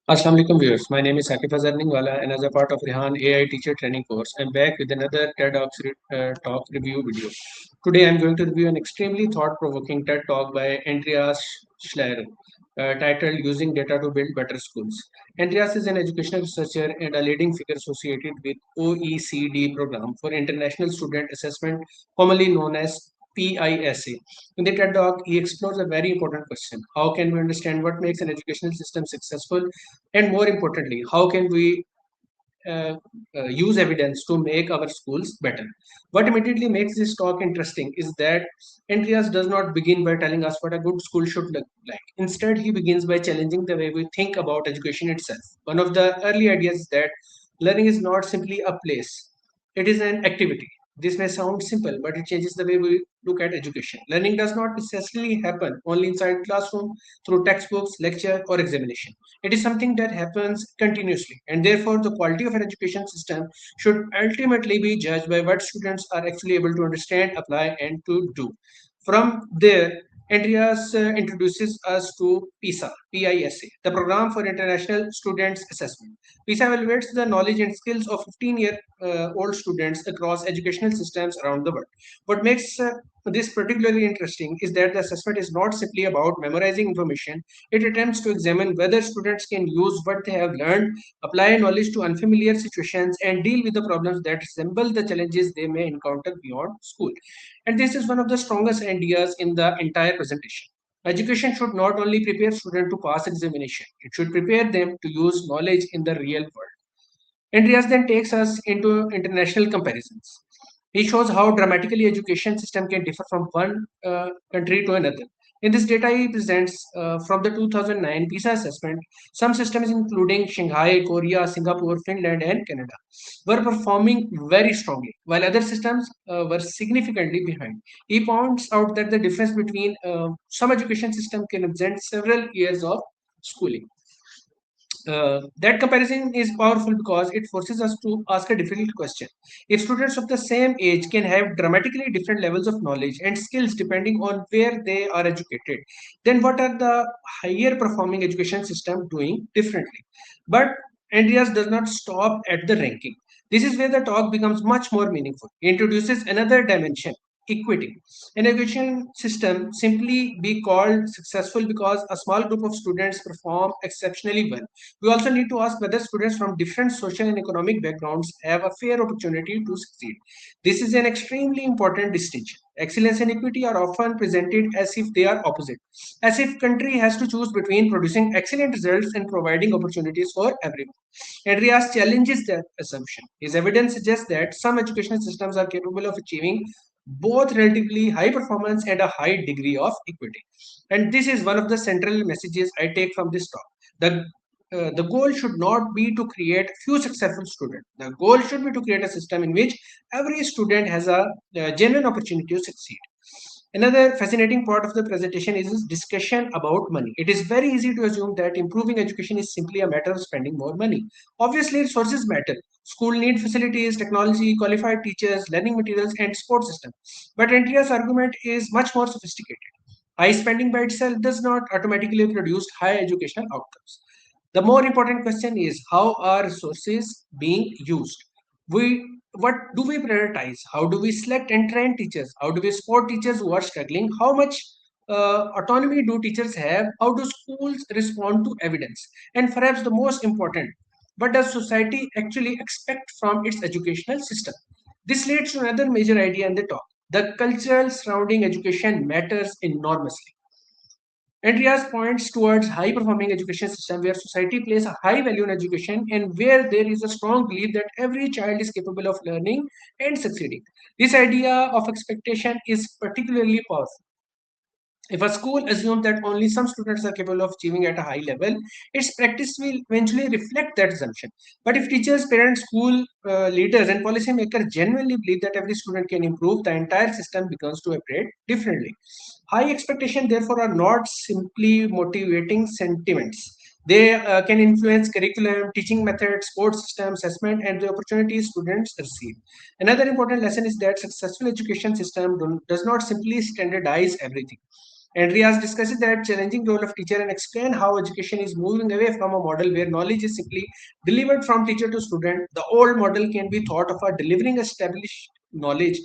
Assalamu alaikum viewers. My name is Sakif Azarningwala and as a part of Rehan AI teacher training course, I'm back with another Talk review video. Today I'm going to review an extremely thought-provoking TED Talk by Andreas Schleicher titled Using Data to Build Better Schools. Andreas is an educational researcher and a leading figure associated with OECD program for International Student Assessment, commonly known as PISA. In the TED Talk, he explores a very important question. How can we understand what makes an educational system successful? And more importantly, how can we uh, use evidence to make our schools better? What immediately makes this talk interesting is that Andreas does not begin by telling us what a good school should look like. Instead, he begins by challenging the way we think about education itself. One of the early ideas is that learning is not simply a place, it is an activity. This may sound simple, but it changes the way we look at education. Learning does not necessarily happen only inside classroom through textbooks, lecture, or examination. It is something that happens continuously, and therefore the quality of an education system should ultimately be judged by what students are actually able to understand, apply, and to do. From there, Andreas introduces us to PISA, the Program for International Students Assessment. PISA evaluates the knowledge and skills of 15-year-old students across educational systems around the world. What makes this particularly interesting is that the assessment is not simply about memorizing information. It attempts to examine whether students can use what they have learned, apply knowledge to unfamiliar situations, and deal with the problems that resemble the challenges they may encounter beyond school. And this is one of the strongest ideas in the entire presentation. Education should not only prepare students to pass examination, it should prepare them to use knowledge in the real world. Andreas then takes us into international comparisons. He shows how dramatically education system can differ from one country to another. In this data, he presents from the 2009 PISA assessment, some systems including Shanghai, Korea, Singapore, Finland, and Canada were performing very strongly, while other systems were significantly behind. He points out that the difference between some education system can represent several years of schooling. That comparison is powerful because it forces us to ask a difficult question. If students of the same age can have dramatically different levels of knowledge and skills depending on where they are educated, then what are the higher performing education system doing differently? But Andreas does not stop at the ranking. This is where the talk becomes much more meaningful. He introduces another dimension, equity. An education system simply be called successful because a small group of students perform exceptionally well. We also need to ask whether students from different social and economic backgrounds have a fair opportunity to succeed. This is an extremely important distinction. Excellence and equity are often presented as if they are opposite, as if country has to choose between producing excellent results and providing opportunities for everyone. Andreas challenges that assumption. His evidence suggests that some educational systems are capable of achieving both relatively high performance and a high degree of equity. And this is one of the central messages I take from this talk. The goal should not be to create few successful students. The goal should be to create a system in which every student has a genuine opportunity to succeed. Another fascinating part of the presentation is this discussion about money. It is very easy to assume that improving education is simply a matter of spending more money. Obviously, resources matter. School need facilities, technology, qualified teachers, learning materials, and support system. But Andrea's argument is much more sophisticated. High spending by itself does not automatically produce high educational outcomes. The more important question is how are resources being used? We what do we prioritize? How do we select and train teachers? How do we support teachers who are struggling? How much autonomy do teachers have? How do schools respond to evidence? And perhaps the most important, what does society actually expect from its educational system? This leads to another major idea in the talk. The cultural surrounding education matters enormously. Andreas points towards high performing education system where society places a high value on education and where there is a strong belief that every child is capable of learning and succeeding. This idea of expectation is particularly powerful. If a school assumes that only some students are capable of achieving at a high level, its practice will eventually reflect that assumption. But if teachers, parents, school leaders, and policymakers genuinely believe that every student can improve, the entire system begins to operate differently. High expectations, therefore, are not simply motivating sentiments. They can influence curriculum, teaching methods, support system, assessment, and the opportunities students receive. Another important lesson is that successful education system does not simply standardize everything. Andreas discusses that challenging role of teacher and explain how education is moving away from a model where knowledge is simply delivered from teacher to student. The old model can be thought of as delivering established knowledge.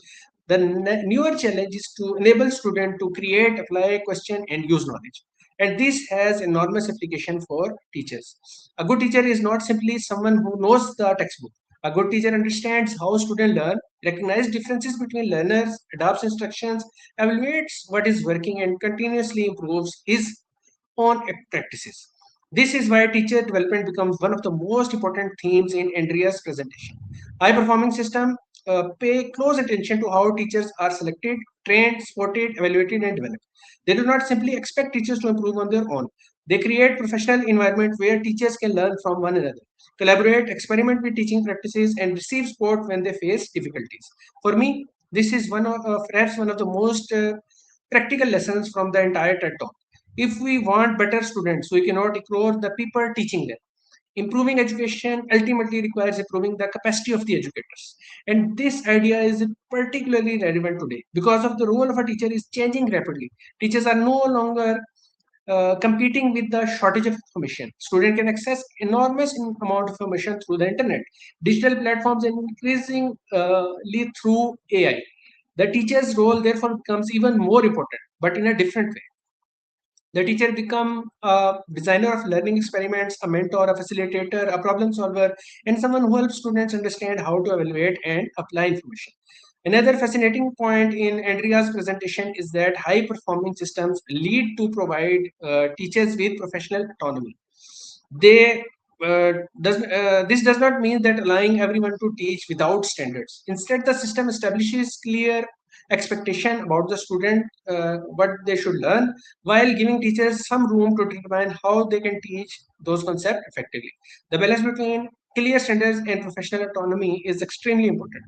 The newer challenge is to enable student to create, apply, question, and use knowledge. And this has enormous application for teachers. A good teacher is not simply someone who knows the textbook. A good teacher understands how students learn, recognizes differences between learners, adapts instructions, evaluates what is working, and continuously improves his own practices. This is why teacher development becomes one of the most important themes in Andrea's presentation. High performing system pay close attention to how teachers are selected, trained, supported, evaluated, and developed. They do not simply expect teachers to improve on their own. They create professional environment where teachers can learn from one another, collaborate, experiment with teaching practices, and receive support when they face difficulties. For me, this is one of perhaps one of the most practical lessons from the entire TED Talk. If we want better students, we cannot ignore the people teaching them. Improving education ultimately requires improving the capacity of the educators. And this idea is particularly relevant today because of the role of a teacher is changing rapidly. Teachers are no longer competing with the shortage of information. Student can access enormous amount of information through the internet, digital platforms, and increasingly through AI. The teacher's role therefore becomes even more important, but in a different way. The teacher become a designer of learning experiments, a mentor, a facilitator, a problem solver, and someone who helps students understand how to evaluate and apply information. Another fascinating point in Andrea's presentation is that high performing systems lead to provide teachers with professional autonomy. They this does not mean that allowing everyone to teach without standards. Instead, the system establishes clear expectation about the student, what they should learn, while giving teachers some room to determine how they can teach those concepts effectively. The balance between clear standards and professional autonomy is extremely important.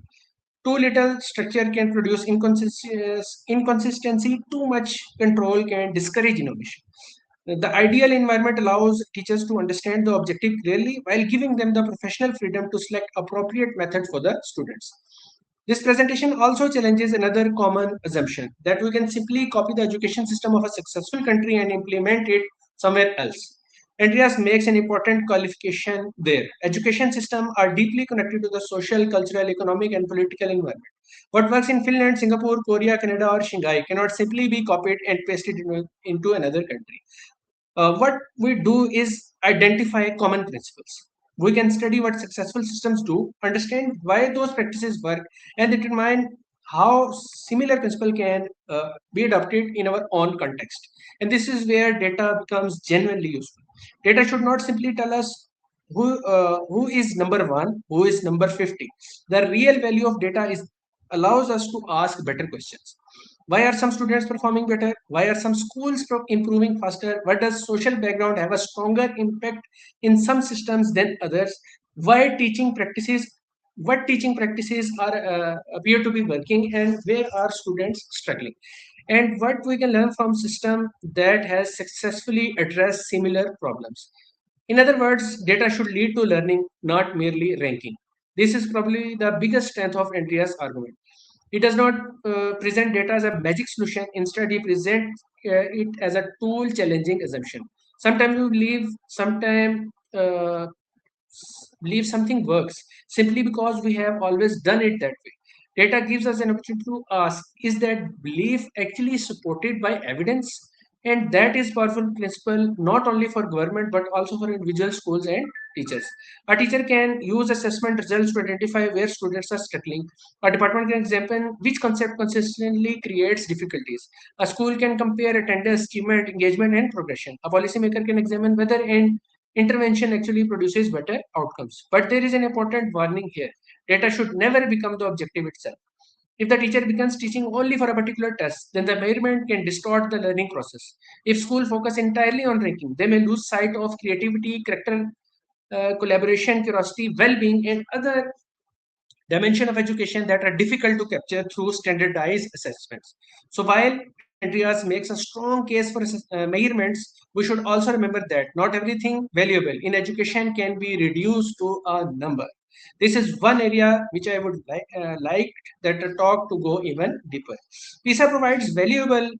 Too little structure can produce inconsistency. Too much control can discourage innovation. The ideal environment allows teachers to understand the objective clearly while giving them the professional freedom to select appropriate method for the students. This presentation also challenges another common assumption that we can simply copy the education system of a successful country and implement it somewhere else. Andreas makes an important qualification there. Education systems are deeply connected to the social, cultural, economic, and political environment. What works in Finland, Singapore, Korea, Canada, or Shanghai cannot simply be copied and pasted into another country. What we do is identify common principles. We can study what successful systems do, understand why those practices work, and determine how similar principle can be adopted in our own context. And this is where data becomes genuinely useful. Data should not simply tell us who is number one, who is number 50. The real value of data is allows us to ask better questions. Why are some students performing better? Why are some schools improving faster? What does social background have a stronger impact in some systems than others? Why teaching practices? What teaching practices are appear to be working, and where are students struggling? And what we can learn from system that has successfully addressed similar problems. In other words, data should lead to learning, not merely ranking. This is probably the biggest strength of Andreas' argument. He does not present data as a magic solution. Instead, he presents it as a tool challenging assumption. Sometimes we believe something works simply because we have always done it that way. Data gives us an opportunity to ask, is that belief actually supported by evidence? And that is powerful principle not only for government but also for individual schools and teachers. A teacher can use assessment results to identify where students are struggling. A department can examine which concept consistently creates difficulties. A school can compare attendance, achievement, engagement, and progression. A policymaker can examine whether an intervention actually produces better outcomes. But there is an important warning here. Data should never become the objective itself. If the teacher begins teaching only for a particular test, then the measurement can distort the learning process. If school focus entirely on ranking, they may lose sight of creativity, character, collaboration, curiosity, well-being, and other dimension of education that are difficult to capture through standardized assessments. So while Andreas makes a strong case for measurements, we should also remember that not everything valuable in education can be reduced to a number. This is one area which I would like that the talk to go even deeper. PISA provides valuable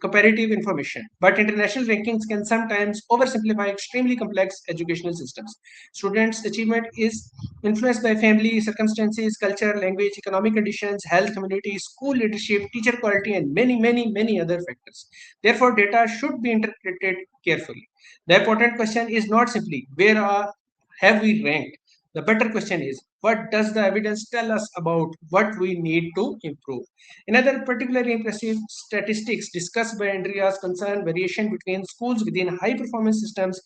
comparative information, but international rankings can sometimes oversimplify extremely complex educational systems. Students' achievement is influenced by family circumstances, culture, language, economic conditions, health, community, school leadership, teacher quality, and many, many, many other factors. Therefore, data should be interpreted carefully. The important question is not simply have we ranked. The better question is, what does the evidence tell us about what we need to improve? Another particularly impressive statistics discussed by Andreas concern variation between schools within high performance systems.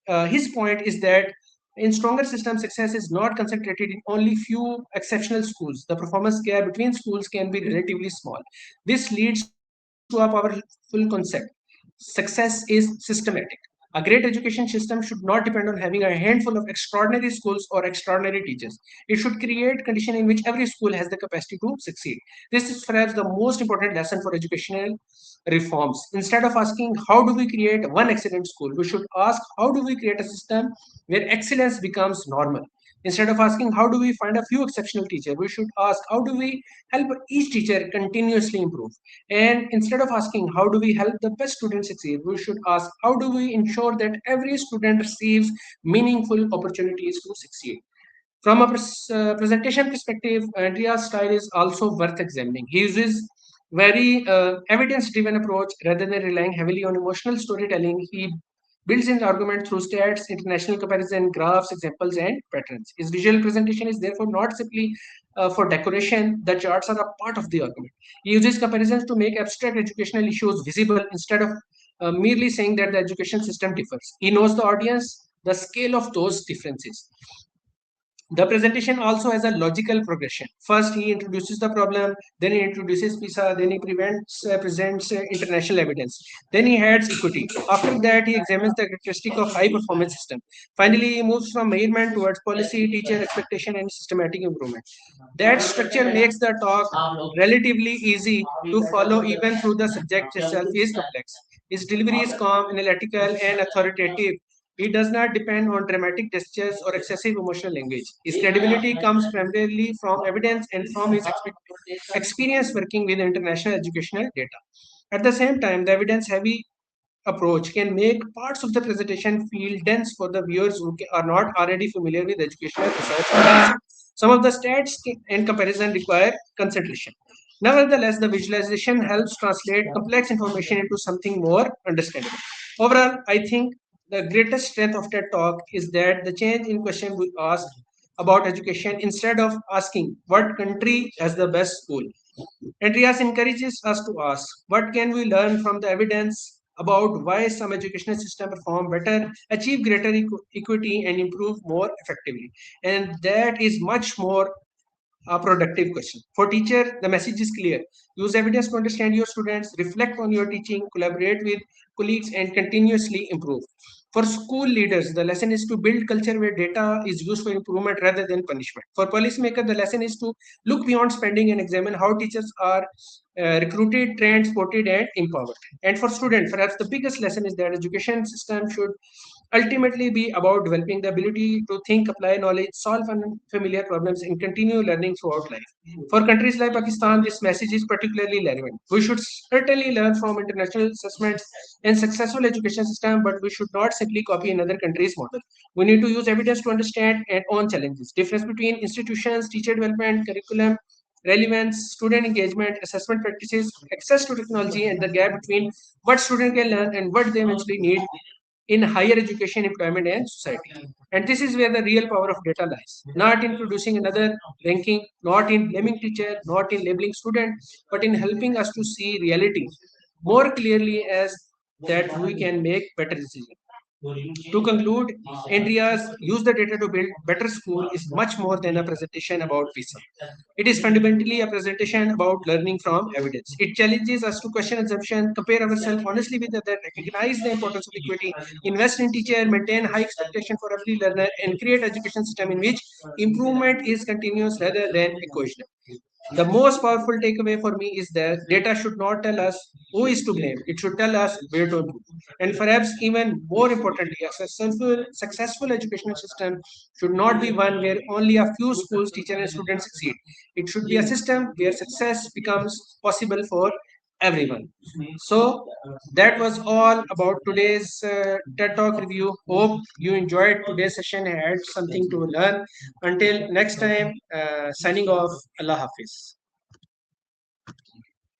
His point is that in stronger systems, success is not concentrated in only few exceptional schools. The performance gap between schools can be relatively small. This leads to a powerful concept. Success is systematic. A great education system should not depend on having a handful of extraordinary schools or extraordinary teachers. It should create conditions in which every school has the capacity to succeed. This is perhaps the most important lesson for educational reforms. Instead of asking how do we create one excellent school, we should ask how do we create a system where excellence becomes normal. Instead of asking how do we find a few exceptional teachers, we should ask how do we help each teacher continuously improve. And instead of asking how do we help the best students succeed, we should ask how do we ensure that every student receives meaningful opportunities to succeed. From a presentation perspective, Andrea's style is also worth examining. He uses very evidence-driven approach rather than relying heavily on emotional storytelling. He builds in the argument through stats, international comparison, graphs, examples, and patterns. His visual presentation is therefore not simply for decoration. The charts are a part of the argument. He uses comparisons to make abstract educational issues visible instead of merely saying that the education system differs. He knows the audience, the scale of those differences. The presentation also has a logical progression. First, he introduces the problem, then he introduces PISA, then he presents international evidence. Then he adds equity. After that, he examines the characteristic of high performance system. Finally, he moves from measurement towards policy, teacher expectation, and systematic improvement. That structure makes the talk relatively easy to follow even though the subject itself is complex. His delivery is calm, analytical, and authoritative. He does not depend on dramatic gestures or excessive emotional language. His credibility comes primarily from evidence and from his experience working with international educational data. At the same time, the evidence heavy approach can make parts of the presentation feel dense for the viewers who are not already familiar with educational research. Some of the stats and comparison require concentration. Nevertheless, the visualization helps translate complex information into something more understandable. Overall, I think the greatest strength of TED Talk is that the change in question we ask about education instead of asking what country has the best school. Andreas encourages us to ask what can we learn from the evidence about why some educational systems perform better, achieve greater equity, and improve more effectively. And that is much more a productive question. For teacher, the message is clear. Use evidence to understand your students, reflect on your teaching, collaborate with colleagues, and continuously improve. For school leaders, the lesson is to build culture where data is used for improvement rather than punishment. For policymakers, the lesson is to look beyond spending and examine how teachers are recruited, trained, supported, and empowered. And for students, perhaps the biggest lesson is that education system should ultimately be about developing the ability to think, apply knowledge, solve unfamiliar problems, and continue learning throughout life. For countries like Pakistan, this message is particularly relevant. We should certainly learn from international assessments and successful education system, but we should not simply copy another country's model. We need to use evidence to understand and own challenges. Difference between institutions, teacher development, curriculum, relevance, student engagement, assessment practices, access to technology, and the gap between what students can learn and what they eventually need in higher education, employment, and society. And this is where the real power of data lies. Not in producing another ranking, not in blaming teacher, not in labeling student, but in helping us to see reality more clearly as that we can make better decisions. To conclude, Andrea's use the data to build better school is much more than a presentation about PISA. It is fundamentally a presentation about learning from evidence. It challenges us to question assumption, compare ourselves honestly with others, recognize the importance of equity, invest in teacher, maintain high expectation for every learner, and create education system in which improvement is continuous rather than occasional. The most powerful takeaway for me is that data should not tell us who is to blame. It should tell us where to improve. And perhaps even more importantly, a successful educational system should not be one where only a few schools, teachers, and students succeed. It should be a system where success becomes possible for everyone. So that was all about today's TED Talk review. Hope you enjoyed today's session and had something to learn. Until next time, signing off. Allah Hafiz.